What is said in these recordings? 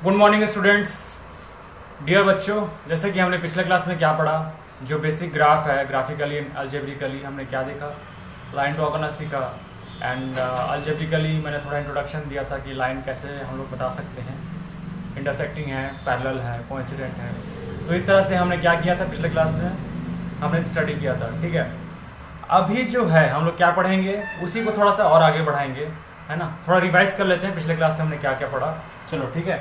Good morning students. Dear बच्चों, जैसे कि हमने पिछले क्लास में क्या पढ़ा, जो बेसिक ग्राफ है, ग्राफिकली एंड अलजेब्रिकली हमने क्या देखा, लाइन टू ऑर्गेनाइज सीखा। एंड अलजेब्रिकली मैंने थोड़ा इंट्रोडक्शन दिया था कि लाइन कैसे हम लोग बता सकते हैं, इंटरसेक्टिंग है, पैरेलल है, कोइंसिडेंट है। तो इस तरह से हमने क्या किया था पिछले क्लास में, हमने स्टडी किया था। ठीक है, अभी जो है हम लोग क्या पढ़ेंगे उसी को थोड़ा सा और आगे बढ़ाएंगे, है ना। थोड़ा रिवाइज कर लेते हैं पिछले क्लास से हमने क्या क्या पढ़ा। चलो ठीक है।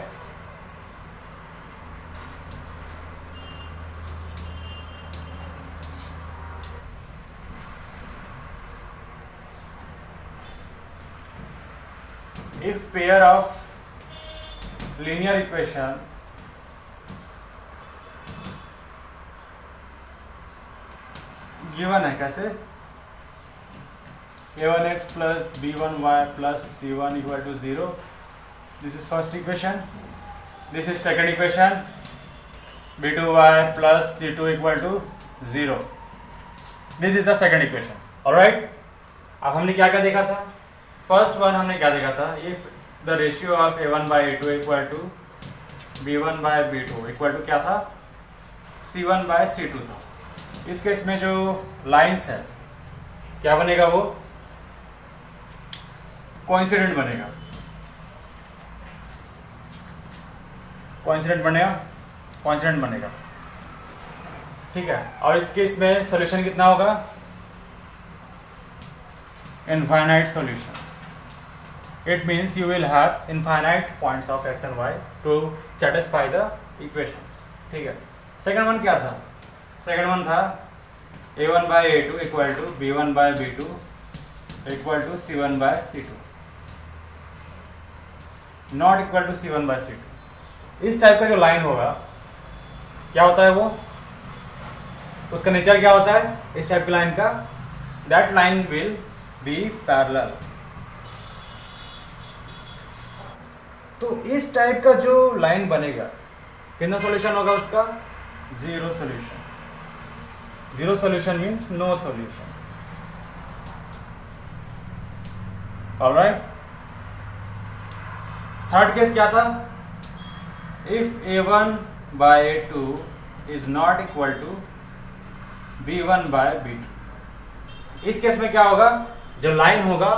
If pair of linear equation given है कैसे, a1x plus b1y plus c1 equal to 0, this is first equation. This is second equation, b2y plus c2 equal to 0. This is the second equation. Alright, अब हमने क्या क्या देखा था। First one हमने क्या देखा था, if the ratio of a1 by a2 equal to b1 by b2 equal to क्या था, c1 बाई c2 था। इस केस में जो लाइंस है क्या बनेगा, वो कोइंसिडेंट बनेगा, कोइंसिडेंट बनेगा। ठीक है, और इस केस में सॉल्यूशन कितना होगा, infinite solution. It means you will have infinite points of x and y to satisfy the equations. ठीक है, सेकंड वन क्या था, सेकंड वन था a1 by a2 equal to b1 by b2 equal to c1 by c2 not equal to c1 by c2। इस type का जो line होगा क्या होता है, वो उसका नेचर क्या होता है, इस टाइप की लाइन का, that line will B parallel. तो इस टाइप का जो लाइन बनेगा कितना सॉल्यूशन होगा उसका, zero solution. Zero solution means no solution. Alright, third case क्या था, if a1 by a2 is not equal to b1 by b2। इस केस में क्या होगा, जो लाइन होगा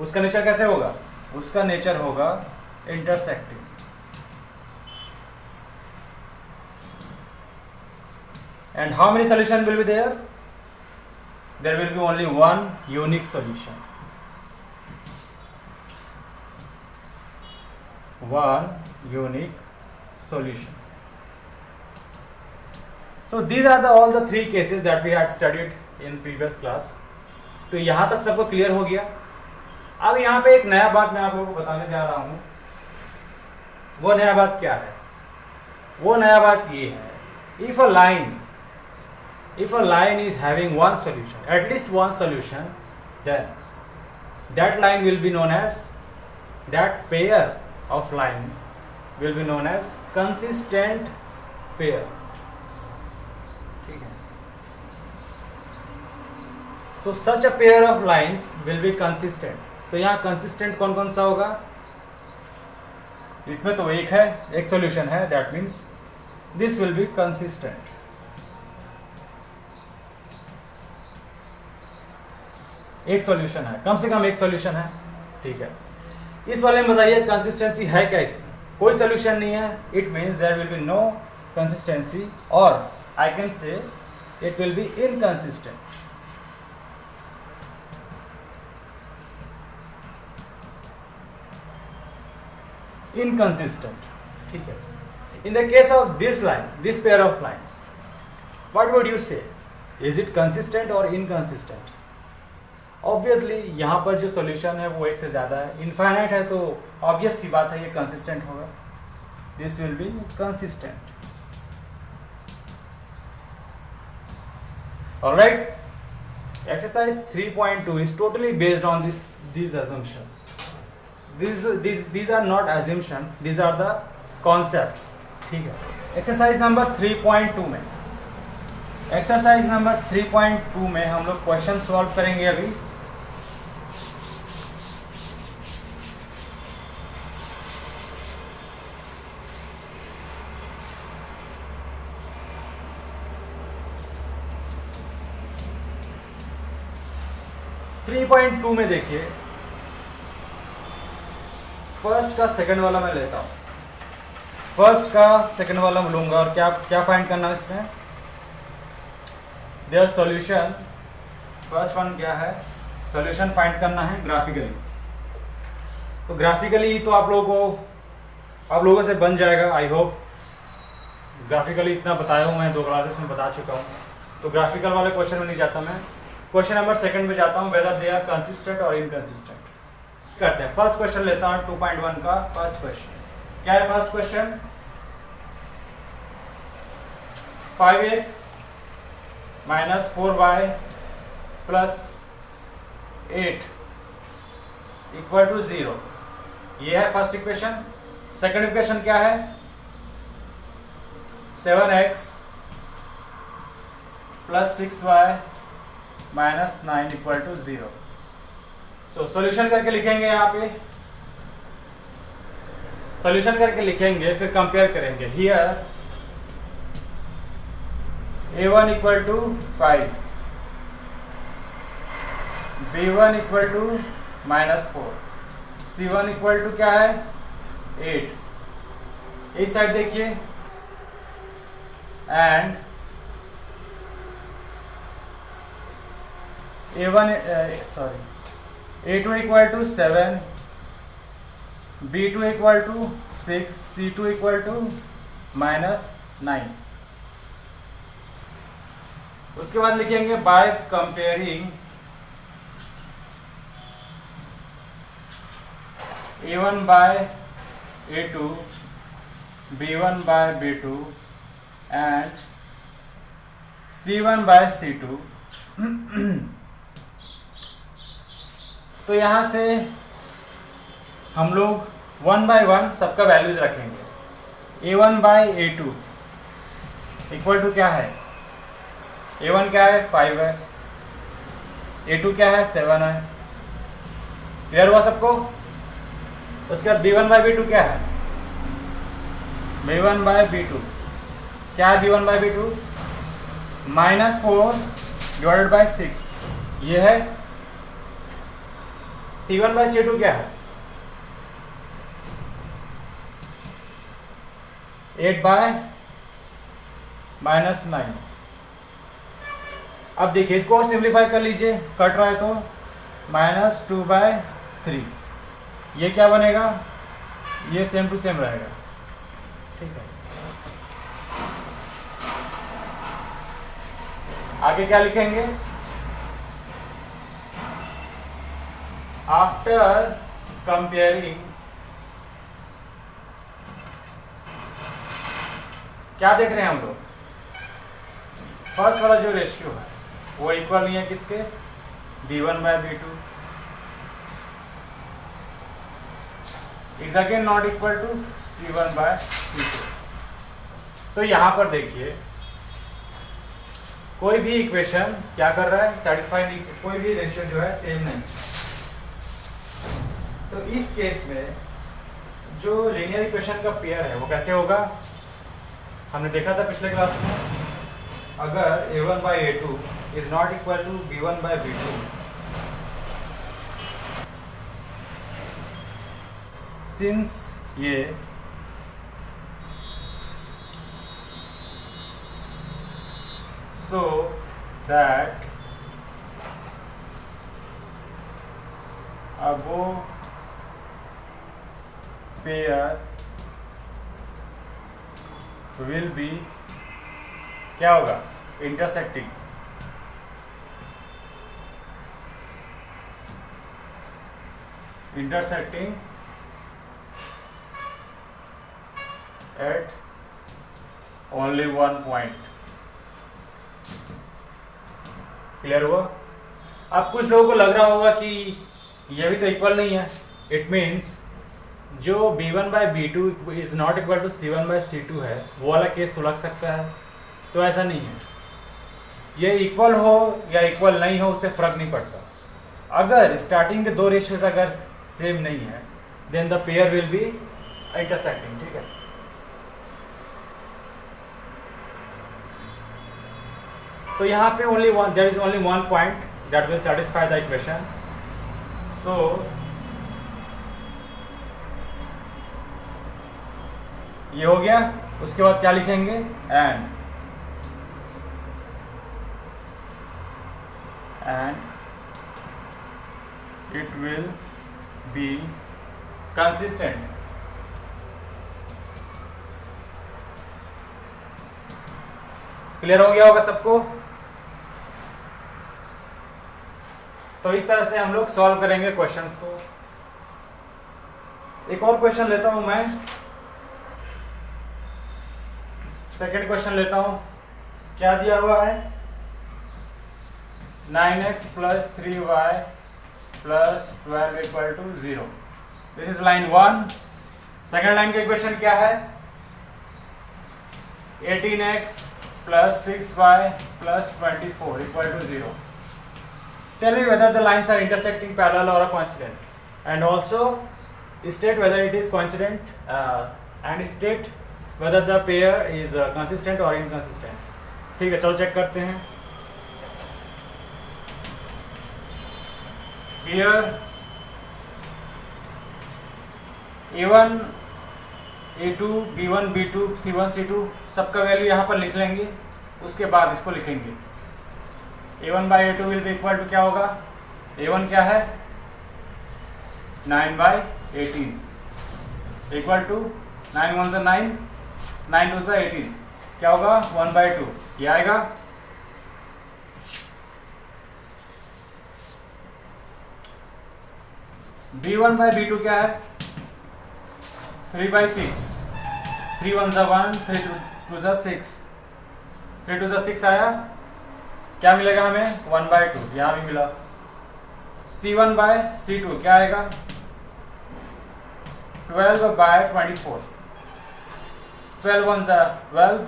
उसका नेचर कैसे होगा, उसका नेचर होगा intersecting, and how many solution will be there, there will be only one unique solution, one unique solution. So these are all the three cases that we had studied in previous class. तो यहां तक सबको clear हो गया। अब यहाँ पे एक नया बात मैं आप लोगों को बताने जा रहा हूं। वो नया बात क्या है, वो नया बात ये है, if a line is having one solution, at least one solution, then that line will be known as, that pair of line will be known as consistent pair. ठीक है, so such a pair of lines will be consistent. तो यहाँ consistent कौन कौन सा होगा, इसमें तो एक है, एक सॉल्यूशन है, that means this will be consistent. एक सॉल्यूशन है, कम से कम एक सॉल्यूशन है। ठीक है, इस वाले में बताइए कंसिस्टेंसी है क्या, इसमें कोई सॉल्यूशन नहीं है, it means there will be no consistency, और I can say it will be inconsistent. inconsistent. ठीक है, in the case of this line, this pair of lines, what would you say, is it consistent or inconsistent? Obviously यहाँ पर जो solution है वो एक से ज़्यादा है, इनफाइनाइट है, तो obvious सी बात है ये consistent होगा, this will be consistent. Alright, exercise 3.2 is totally based on this assumption. These are not assumption, these are the concepts. ठीक है, एक्सरसाइज नंबर 3.2 में, एक्सरसाइज नंबर 3.2 में हम लोग क्वेश्चन सॉल्व करेंगे अभी। 3.2 में देखिए, फर्स्ट का सेकंड वाला मैं लेता हूँ, फर्स्ट का सेकंड वाला मैं लूँगा और क्या क्या फाइंड करना है इसमें, देयर सॉल्यूशन, फर्स्ट वन क्या है, सॉल्यूशन फाइंड करना है ग्राफिकली। तो ग्राफिकली तो आप लोगों से बन जाएगा, आई होप। ग्राफिकली इतना बताया हूँ मैं, 2 क्लासेस में बता चुका हूँ। तो ग्राफिकल वाले क्वेश्चन में नहीं जाता मैं, क्वेश्चन नंबर सेकंड में जाता हूँ, वेदर दे आर कंसिस्टेंट और इनकंसिस्टेंट। करते हैं, फर्स्ट क्वेश्चन लेता हूँ 2.1 का फर्स्ट क्वेश्चन। क्या है first question, 5x minus 4y plus 8 equal to 0, ये है फर्स्ट इक्वेशन। सेकंड इक्वेशन क्या है, 7x plus 6y minus 9 equal to 0। So solution करके लिखेंगे, यहाँ पे सॉल्यूशन करके लिखेंगे, फिर कंपेयर करेंगे। Here a1 equal to 5, b1 equal to minus 4, c1 equal to क्या है 8। इस साइड देखिए, and a2 equal to 7, b2 equal to 6, c2 equal to minus 9। उसके बाद लिखेंगे by comparing a1 by a2, b1 by b2 and c1 by c2। तो यहां से हम लोग 1 बाय 1 सबका वैल्यूज रखेंगे। a1 by a2 equal to क्या है, a1 क्या है 5 है, a2 क्या है 7 है। क्लियर हुआ सबको। उसके बाद b1 बाय b2 क्या है, b1 बाय b2 क्या है, b1 by b2 minus 4 divided by 6, ये है। c1 बाय c2 क्या है 8 बाय माइनस 9। अब देखिए इसको और सिंप्लीफाई कर लीजिए, कट रहा है तो माइनस 2 बाय 3, ये क्या बनेगा, ये सेम टू सेम रहेगा, ठीक है। आगे क्या लिखेंगे, आफ्टर कंपेयरिंग, क्या देख रहे हैं हम लोग, फर्स्ट वाला जो रेशियो है वो इक्वल नहीं है किसके, b1 by b2 is again not equal to c1 by c2। तो यहां पर देखिए कोई भी इक्वेशन क्या कर रहा है, सेटिस्फाई नहीं, कोई भी रेशियो जो है सेम नहीं। तो इस केस में जो लीनियर इक्वेशन का पेयर है वो कैसे होगा, हमने देखा था पिछले क्लास में, अगर a1 by a2 is not equal to b1 by b2, since ये so that above pair will be क्या होगा, intersecting, at only one point। Clear हुआ। अब कुछ लोगों को लग रहा होगा कि ये भी तो इक्वल नहीं है, इट मीन्स जो b1 by b2 is not equal to c1 by c2 है, वो वाला केस तो लग सकता है। तो ऐसा नहीं है, ये इक्वल हो या इक्वल नहीं हो उससे फर्क नहीं पड़ता। अगर स्टार्टिंग के दो रेशियोज अगर सेम नहीं है then the pair will be intersecting, ठीक है। तो यहाँ पे there is only one point that will satisfy the equation, so ये हो गया। उसके बाद क्या लिखेंगे, and it will be consistent. Clear हो गया होगा सबको। तो इस तरह से हम लोग सॉल्व करेंगे क्वेश्चंस को। एक और क्वेश्चन लेता हूं मैं, सेकंड क्वेश्चन लेता हूं। क्या दिया हुआ है, 9x + 3y + 12 = 0। This is line 1। Second line का इक्वेशन क्या है, 18x + 6y + 24 = 0। Tell me whether the lines are intersecting, parallel or coincident, and also state whether it is coincident and state whether the pair is consistent or inconsistent। ठीक है, चलो check करते हैं। Here A1 A2 B1 B2 C1 C2 सबका value यहाँ पर लिख लेंगे। उसके बाद इसको लिखेंगे, A1/A2 will be equal to क्या होगा, A1 क्या है 9/18 इक्वल टू 9 1 9 9 2 18 क्या होगा 1/2 ये आएगा। B1/B2 क्या है 3/6 3 1 1 3 2 6 3 2 6 आया। क्या मिलेगा हमें 1/2, यहाँ भी मिला। C1/C2 क्या आएगा 12/24 12 1 12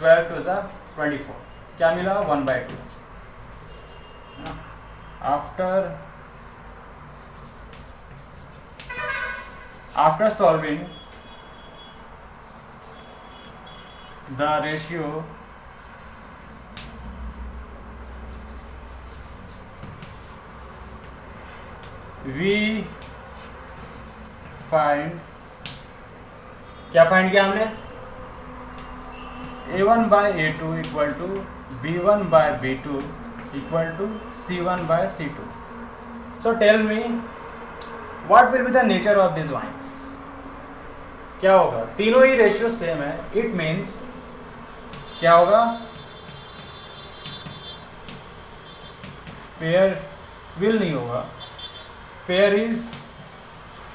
12 2 24 क्या मिला 1/2। After solving the ratio we find, क्या फाइंड किया हमने, A1/A2 = B1/B2 = C1/C2। So tell me what will be the nature of these lines। क्या होगा, तीनों ही रेशियो सेम है, इट मीन्स क्या होगा, पेयर विल नहीं होगा, पेयर इज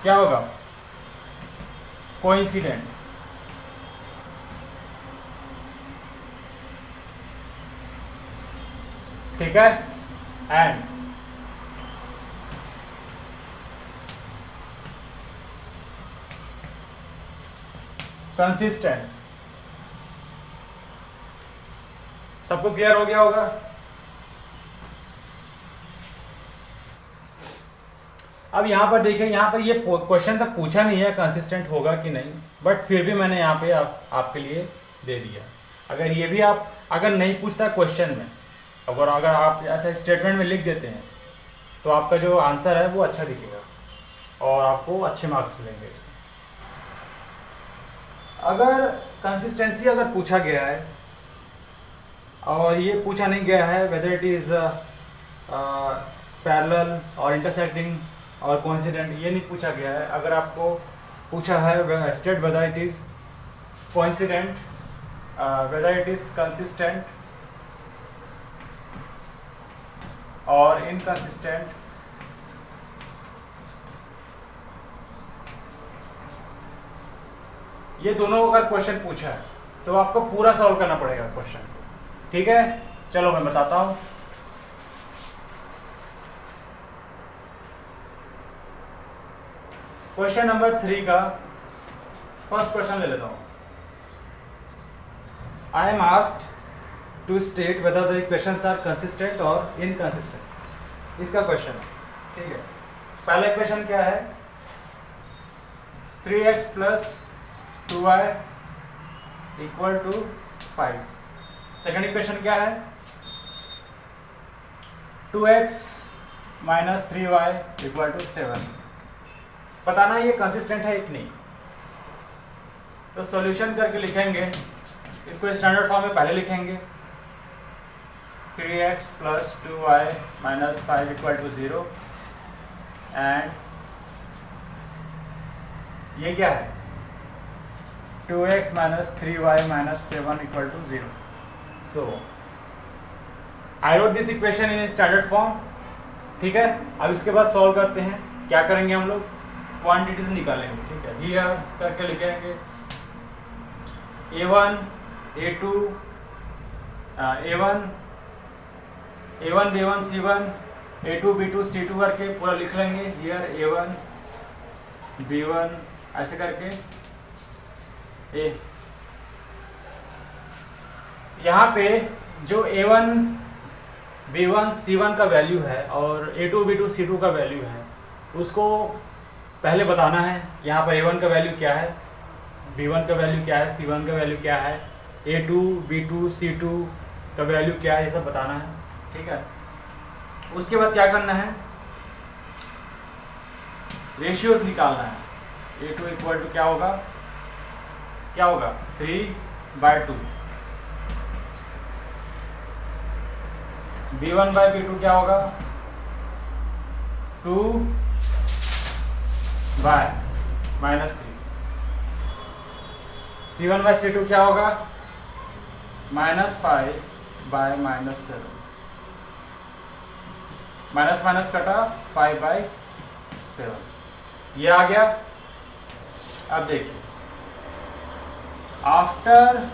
क्या होगा कोइंसिडेंट। ठीक है, एंड कंसिस्टेंट। सबको क्लियर हो गया होगा। अब यहाँ पर देखिए, यहाँ पर ये क्वेश्चन तक पूछा नहीं है कंसिस्टेंट होगा कि नहीं, बट फिर भी मैंने यहाँ पे आपके लिए दे दिया। अगर ये भी आप अगर नहीं पूछता क्वेश्चन में, अगर आप ऐसा स्टेटमेंट में लिख देते हैं तो आपका जो आंसर है वो अच्छा दिखेगा और आपको अच्छे मार्क्स मिलेंगे। अगर कंसिस्टेंसी अगर पूछा गया है और ये पूछा नहीं गया है वेदर इट इज़ पैरेलल और इंटरसेक्टिंग और कोइंसिडेंट, ये नहीं पूछा गया है। अगर आपको पूछा है state whether it is coincident, whether it is consistent और इनकंसिस्टेंट, ये दोनों अगर क्वेश्चन पूछा है तो आपको पूरा सॉल्व करना पड़ेगा क्वेश्चन को। ठीक है, चलो मैं बताता हूं। क्वेश्चन नंबर 3 का फर्स्ट क्वेश्चन ले लेता हूं। I am asked to state whether the equations are consistent और इनकंसिस्टेंट, इसका क्वेश्चन है। ठीक है, पहला इक्वेशन क्या है 3x + 2y = 5। सेकेंड इक्वेशन क्या है 2x -3y = 7। बताना ये कंसिस्टेंट है कि नहीं। तो सॉल्यूशन करके लिखेंगे, इसको स्टैंडर्ड फॉर्म में पहले लिखेंगे 3x + 2y - 5 = 0 एंड ये क्या है 2x - 3y - 7 = 0। So I wrote this equation in standard form. ठीक है, अब इसके बाद सॉल्व करते हैं। क्या करेंगे हम लोग, क्वांटिटीज निकालेंगे। ठीक है, हियर करके लिखेंगे a1 a2 a1 b1 c1 a2 b2 c2 करके पूरा लिख लेंगे। हियर a1 b1 ऐसे करके यहाँ पे जो a1 b1 c1 का वैल्यू है और a2 b2 c2 का वैल्यू है उसको पहले बताना है। यहाँ पर a1 का वैल्यू क्या है, b1 का वैल्यू क्या है, c1 का वैल्यू क्या है, a2 b2 c2 का वैल्यू क्या है, ये सब बताना है। ठीक है, उसके बाद क्या करना है, रेशियोज निकालना है। a2 = क्या होगा 3/2, b1/b2 क्या होगा 2/-3, c1/c2 क्या होगा -5/-7, माइनस माइनस कटा 5/7, ये आ गया। अब देखिए after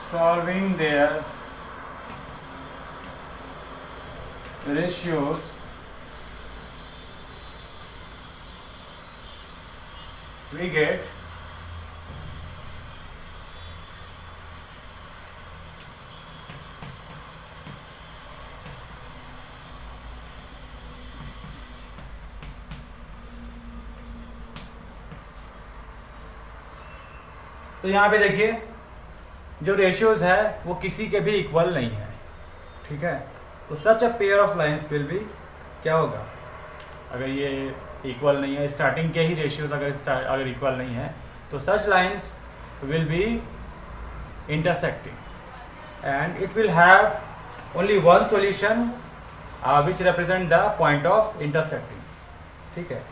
solving their ratios we get तो यहाँ पे देखिए जो रेशियोज है वो किसी के भी इक्वल नहीं है। ठीक है, तो such a pair of lines will भी क्या होगा, अगर ये इक्वल नहीं है, स्टार्टिंग के ही रेशियोज अगर इक्वल नहीं है तो such lines will be intersecting and it will have only one solution which represent the point of intersecting. ठीक है,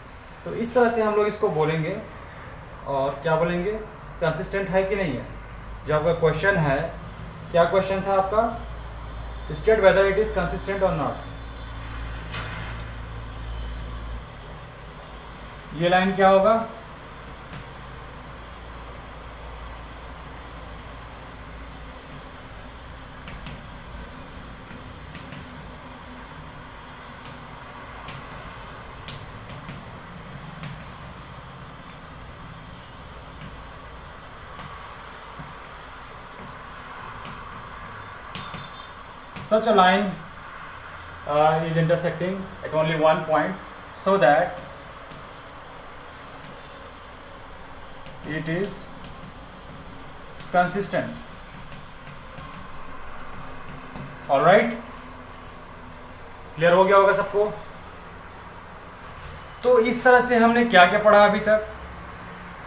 तो इस तरह से हम लोग इसको बोलेंगे और क्या बोलेंगे, कंसिस्टेंट है कि नहीं है। जो आपका क्वेश्चन है, क्या क्वेश्चन था आपका, state whether it is consistent और नॉट। ये लाइन क्या होगा, such a line is intersecting at only one point so that it is consistent. All right, clear हो गया होगा सबको। तो इस तरह से हमने क्या क्या पढ़ा अभी तक।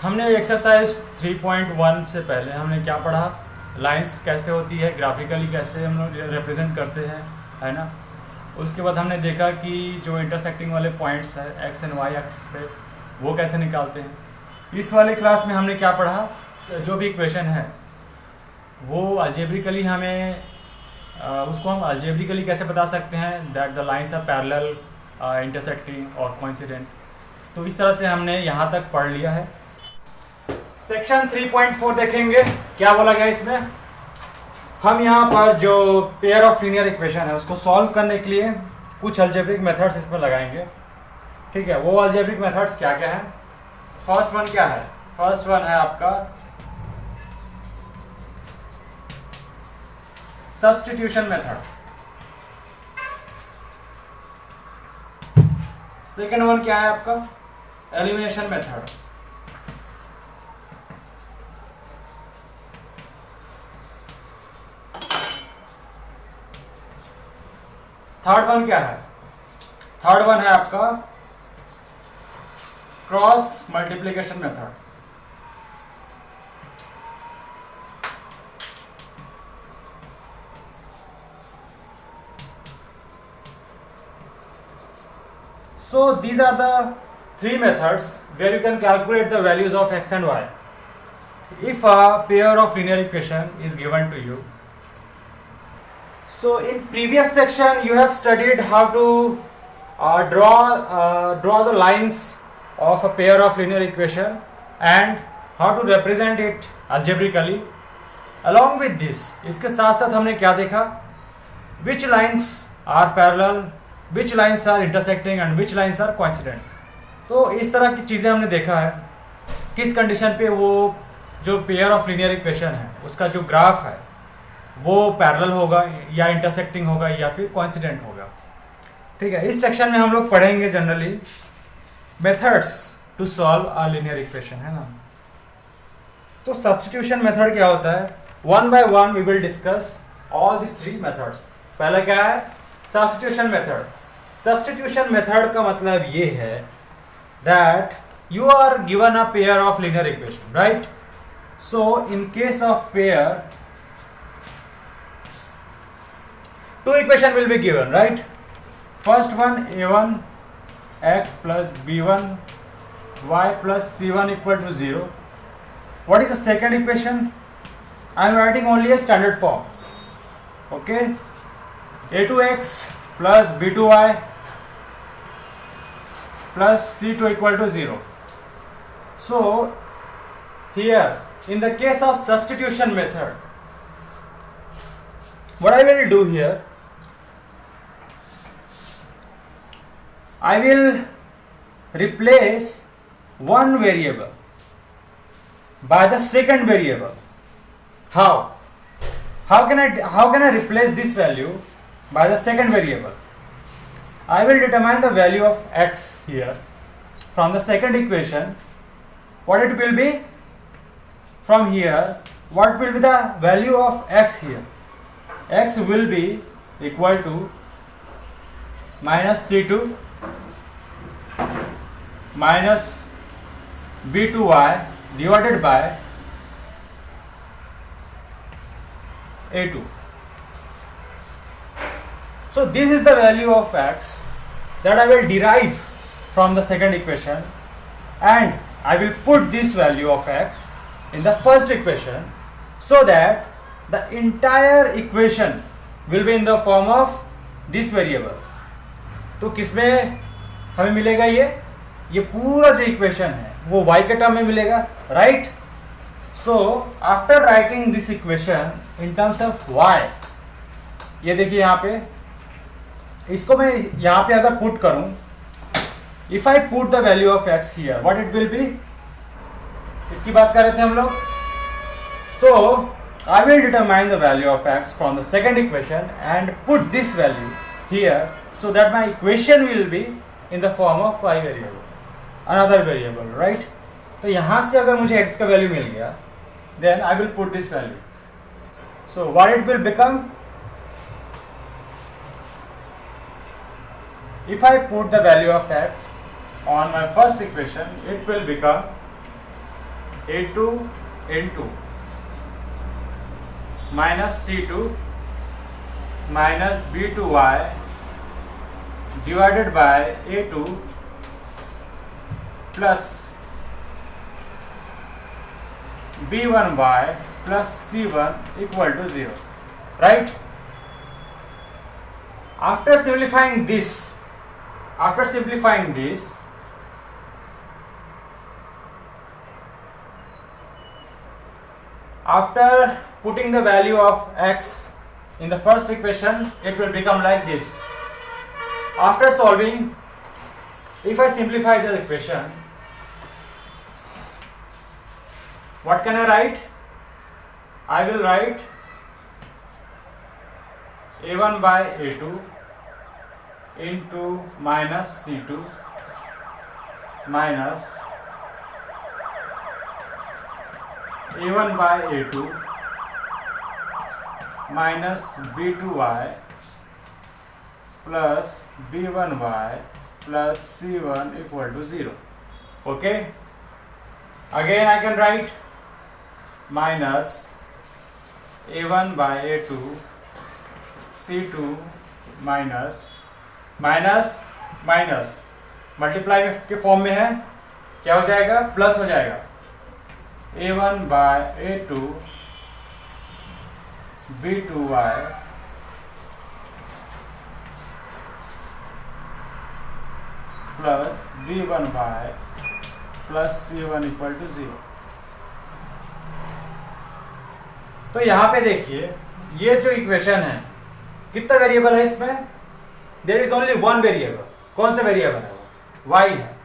हमने एक्सरसाइज 3.1 से पहले हमने क्या पढ़ा, लाइंस कैसे होती है, ग्राफिकली कैसे हम लोग रिप्रेजेंट करते हैं, है ना। उसके बाद हमने देखा कि जो इंटरसेक्टिंग वाले पॉइंट्स है एक्स एंड वाई एक्सिस पे वो कैसे निकालते हैं। इस वाले क्लास में हमने क्या पढ़ा, जो भी इक्वेशन है वो अलजेब्रिकली हमें उसको हम अलजेब्रिकली कैसे बता सकते हैं, that the lines are parallel, intersecting और कोइंसिडेंट। तो इस तरह से हमने यहाँ तक पढ़ लिया है। सेक्शन 3.4 देखेंगे क्या बोला गया इसमें। हम यहाँ पर जो पेयर ऑफ लीनियर इक्वेशन है उसको सॉल्व करने के लिए कुछ अलजेब्रिक मेथड्स इसमें लगाएंगे। ठीक है, वो अलजेब्रिक मेथड्स क्या क्या है। फर्स्ट वन क्या है, फर्स्ट वन है आपका सब्स्टिट्यूशन मेथड। सेकेंड वन क्या है आपका एलिमिनेशन मेथड। थर्ड वन क्या है? थर्ड वन है आपका cross multiplication method. So these are the three methods where you can calculate the values of x and y. If a pair of linear equation is given to you. So in previous section you have studied how to draw the lines of a pair of linear equation and how to represent it algebraically. Along with this, इसके साथ साथ हमने क्या देखा? Which lines are parallel, which lines are intersecting and which lines are coincident. तो इस तरह की चीज़ें हमने देखा है किस कंडीशन पे वो जो पेयर ऑफ लीनियर इक्वेशन है उसका जो ग्राफ है वो पैरेलल होगा या इंटरसेक्टिंग होगा या फिर कोइंसिडेंट होगा। ठीक है, इस सेक्शन में हम लोग पढ़ेंगे generally methods to solve a linear equation, है ना। तो सब्स्टिट्यूशन मेथड क्या होता है? One by one we will discuss all this three methods. पहला क्या है? Substitution method. सब्स्टिट्यूशन मेथड का मतलब ये है that you are given a pair of linear equation, right? So in case of pair, two equation will be given, right? First one a1 x plus b1 y plus c1 equal to 0. What is the second equation? I am writing only a standard form. Okay, a2x plus b2y plus c2 equal to 0. So here in the case of substitution method, what I will do here, I will replace one variable by the second variable. How can I replace this value by the second variable? I will determine the value of x here from the second equation. What it will be? From here, what will be the value of x here? X will be equal to minus c2 minus b2y divided by a2. So this is the value of x that I will derive from the second equation, and I will put this value of x in the first equation so that the entire equation will be in the form of this variable. तो किसमें हमें मिलेगा? ये पूरा जो equation है वो y के टर्म में मिलेगा, right? So after writing this equation in terms of y, ये देखिए यहाँ पे, इसको मैं यहाँ पे अगर पुट करूं, if I put the value of x here, what it will be? इसकी बात कर रहे थे हम लोग। So I will determine the value of x from the second equation and put this value here so that my equation will be in the form of y variable, another variable, right? तो यहाँ से अगर मुझे x का value मिल गया, then I will put this value. So what it will become, if I put the value of x on my first equation, it will become a2 into minus c2 minus b2y divided by a2 plus b1y plus c1 equal to 0, right? After simplifying this, after putting the value of x in the first equation, it will become like this. After solving, if I simplify the equation, what can I write? I will write a1 by a2 into minus c2 minus a1 by a2 minus b2y plus b1y plus c1 equal to 0. Okay, again I can write minus a1 by a2 c2 minus minus minus multiply के form में है, क्या हो जाएगा, plus हो जाएगा. a1 by a2 b2y plus b1y plus c1 equal to 0. तो यहां पे देखिए ये जो इक्वेशन है, कितना वेरिएबल है इसमें, there is only one variable. कौन सा वेरिएबल है वो, y है.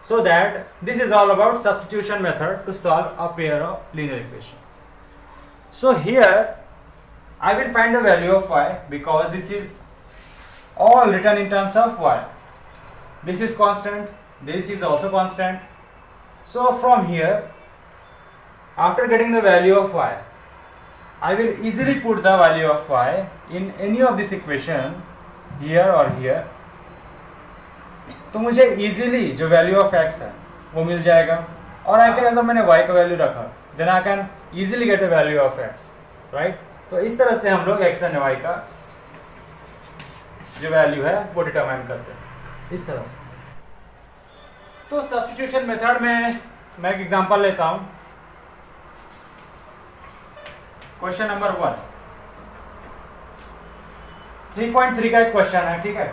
So that this is all about substitution method to solve a pair of linear equation. So here I will find the value of y because this is all written in terms of y. This is constant, this is also constant. So from here, after getting the value of y, I will easily put the value of y in any of this equation here or here. तो मुझे easily जो value of x है वो मिल जाएगा. और अगर मैंने y का वैल्यू रखा, then I can easily get the value of x, right? तो इस तरह से हम लोग x एंड y का जो वैल्यू है वो डिटरमाइन करते हैं, इस तरह से. तो सब्स्टिट्यूशन मेथड में मैं एक एग्जांपल लेता हूं. क्वेश्चन नंबर 1, 3.3 का एक क्वेश्चन है, ठीक है.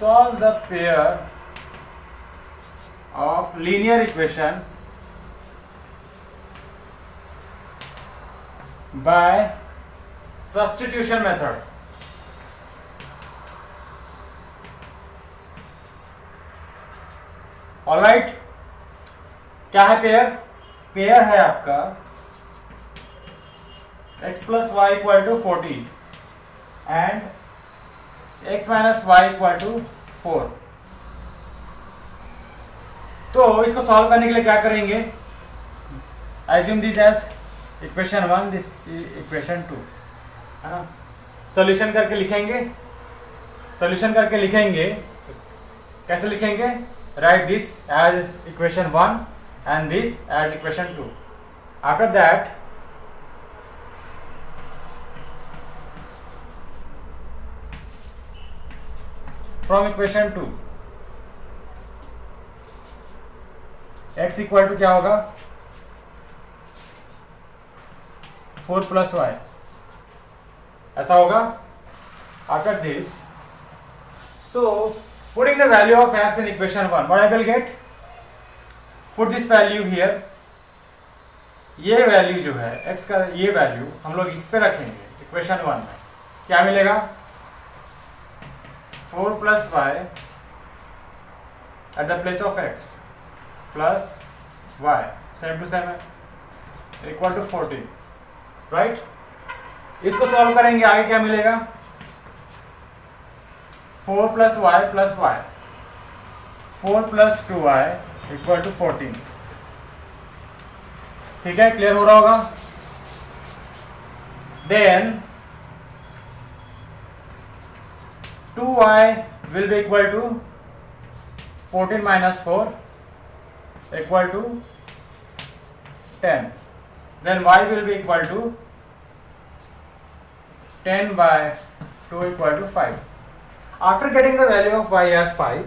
Solve the pair of linear equation by substitution method. Alright, क्या है पेयर, पेयर है आपका x plus y equal to 14 and x minus y equal to 4. तो इसको सॉल्व करने के लिए क्या करेंगे, assume this as equation 1, this equation 2, है ना. सॉल्यूशन करके लिखेंगे, सॉल्यूशन करके लिखेंगे, कैसे लिखेंगे, write this as equation 1 and this as equation 2. After that from equation 2 x equal to क्या होगा, 4 प्लस वाई, ऐसा होगा. After this, so putting the value of x in equation 1, what I will get, put this value here. ये वैल्यू जो है x का, ये वैल्यू हम लोग इस पे रखेंगे इक्वेशन 1 में. क्या मिलेगा, 4 plus y at the place of x plus y, same to same है, इक्वल टू 14, राइट. इसको सॉल्व करेंगे, आगे क्या मिलेगा, 4 plus y plus y, 4 plus 2y equal to 14. ठीक है, क्लियर हो रहा होगा. Then 2y will be equal to 14 minus 4 equal to 10. Then y will be equal to 10 by 2 equal to 5. After getting the value of y as 5,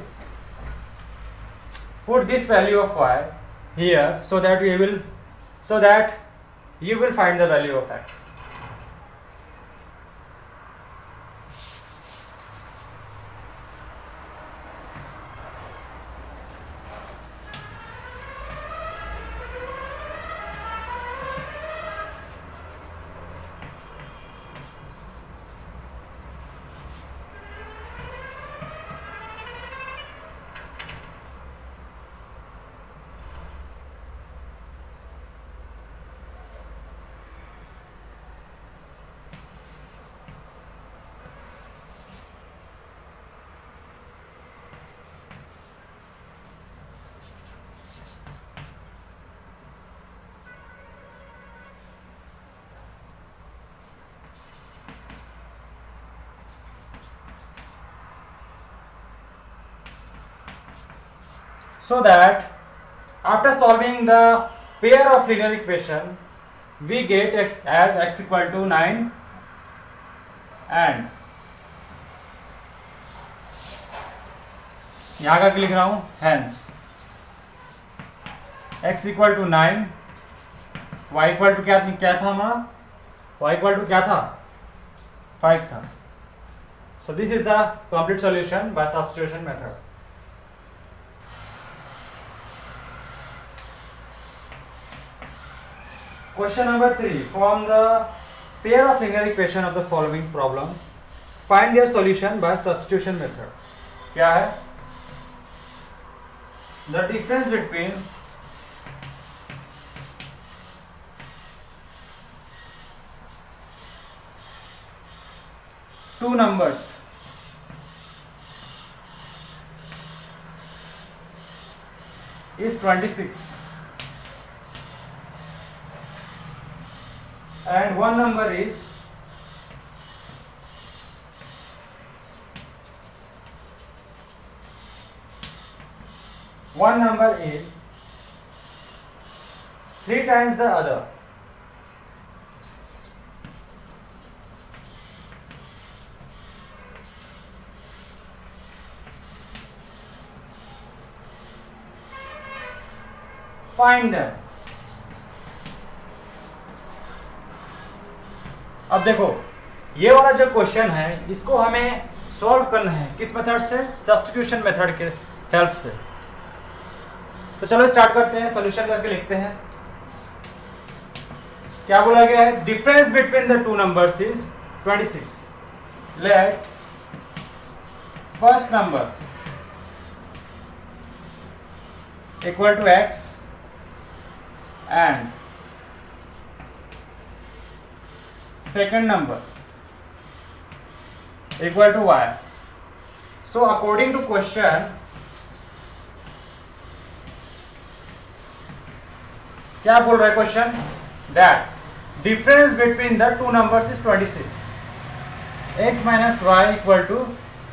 put this value of y here so that you will find the value of x. So that after solving the pair of linear equation, we get as x equal to 9 and यहाँ का लिख रहा हूं hence x equal to 9, y equal to क्या था हमारा, y equal to क्या था 5 था. So this is the complete solution by substitution method. Question number 3. Form the pair of linear equation of the following problem. Find their solution by substitution method. क्या है? The difference between two numbers is 26 and one number is three times the other. Find them. अब देखो ये वाला जो question है इसको हमें सॉल्व करना है किस मेथड से, सब्स्टिट्यूशन मेथड के हेल्प से. तो चलो स्टार्ट करते हैं, सॉल्यूशन करके लिखते हैं. क्या बोला गया है, difference between the two numbers is 26. Let first number equal to x and second number equal to y. So according to question, क्या बोल रहा है question, that difference between the two numbers is 26. x minus y equal to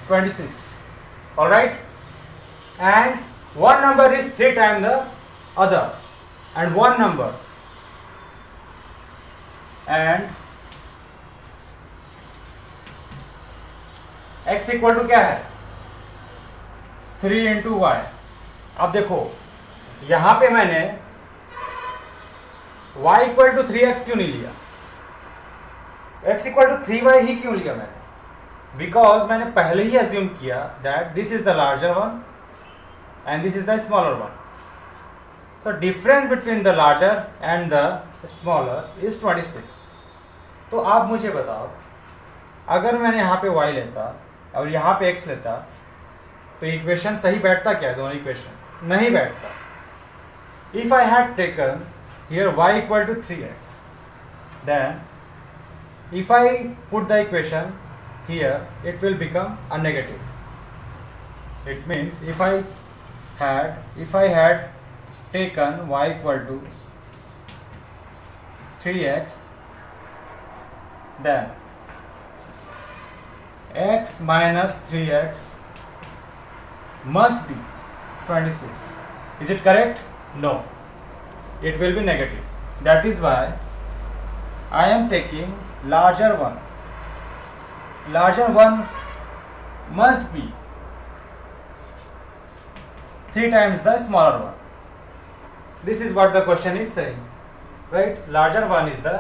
26. All right, and one number is 3 times the other and one number and x equal to क्या है 3 into y. अब देखो यहां पे मैंने y equal to 3x क्यों नहीं लिया, x equal to 3y ही क्यों लिया मैंने, बिकॉज मैंने पहले ही एज्यूम किया that this is the larger one and this is the smaller one. So difference between the larger and the smaller is 26. तो आप मुझे बताओ अगर मैंने यहाँ पे y लेता और यहाँ पे x लेता तो इक्वेशन सही बैठता क्या, दोनों इक्वेशन नहीं बैठता. If I had taken here y equal to 3x, then if I put the equation here it will become a negative. It means if I had taken y equal to 3x, then x minus 3x must be 26. Is it correct? No, it will be negative. That is why I am taking larger one. Larger one must be 3 times the smaller one. This is what the question is saying, right? Larger one is the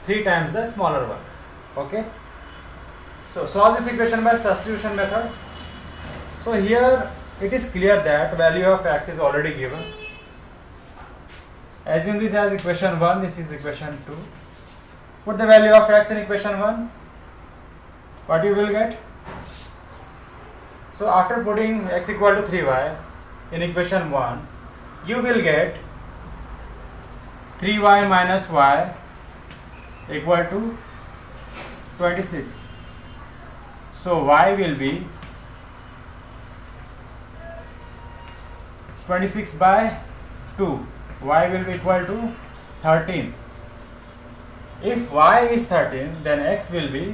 3 times the smaller one. Okay, so solve this equation by substitution method. So here it is clear that value of x is already given. Assume this as equation 1, this is equation 2. Put the value of x in equation 1, what you will get. So after putting x equal to 3y in equation 1, you will get 3y minus y equal to 26. So y will be 26 by 2. Y will be equal to 13. If y is 13, then x will be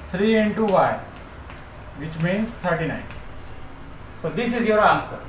3 into y, which means 39. So this is your answer.